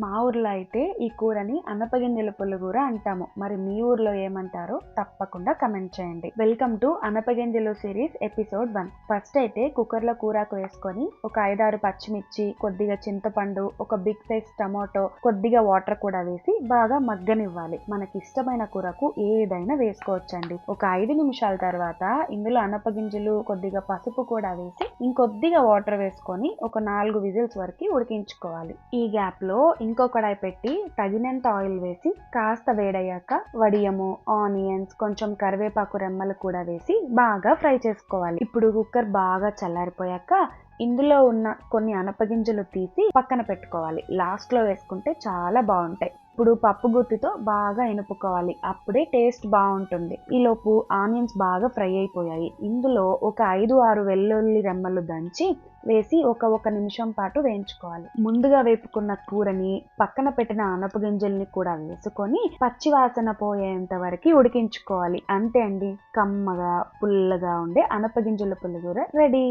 మా ఊర్లో అయితే ఈ కూరని అనపగింజల పులిహోర అంటాము. మరి మీ ఊర్లో ఏమంటారో తప్పకుండా కమెంట్ చేయండి. వెల్కమ్ టు అనపగింజలు సిరీస్ ఎపిసోడ్ 1. ఫస్ట్ అయితే కుక్కర్ లో కూరకు వేసుకొని ఒక 5-6 పచ్చిమిర్చి, కొద్దిగా చింతపండు, ఒక బిగ్ సైజ్ టమాటో, కొద్దిగా వాటర్ కూడా వేసి బాగా మగ్గనివ్వాలి. మనకి ఇష్టమైన కూరకు ఏదైనా వేసుకోవచ్చండి. ఒక 5 నిమిషాల తర్వాత ఇందులో అనపగింజలు, కొద్దిగా పసుపు కూడా వేసి ఇంకొద్దిగా వాటర్ వేసుకొని ఒక 4 విజిల్స్ వరకు ఉడికించుకోవాలి. ఈ గ్యాప్ లో ఇంకో కడాయి పెట్టి తగినంత ఆయిల్ వేసి కాస్త వేడయ్యాక వడియము, ఆనియన్స్, కొంచెం కరివేపాకు రెమ్మలు కూడా వేసి బాగా ఫ్రై చేసుకోవాలి. ఇప్పుడు కుక్కర్ బాగా చల్లారిపోయాక ఇందులో ఉన్న కొన్ని అనపగింజలు తీసి పక్కన పెట్టుకోవాలి. లాస్ట్ లో వేసుకుంటే చాలా బాగుంటాయి. ఇప్పుడు పప్పు గుత్తితో బాగా ఎనుపుకోవాలి, అప్పుడే టేస్ట్ బాగుంటుంది. ఈలోపు ఆనియన్స్ బాగా ఫ్రై అయిపోయాయి. ఇందులో ఒక 5-6 వెల్లుల్లి రెమ్మలు దంచి వేసి ఒక నిమిషం పాటు వేయించుకోవాలి. ముందుగా వేపుకున్న కూరని, పక్కన పెట్టిన అనపగింజల్ని కూడా వేసుకొని పచ్చి వాసన పోయేంత వరకు ఉడికించుకోవాలి. అంతే అండి, కమ్మగా పుల్లగా ఉండే అనపగింజల పులిహోర రెడీ.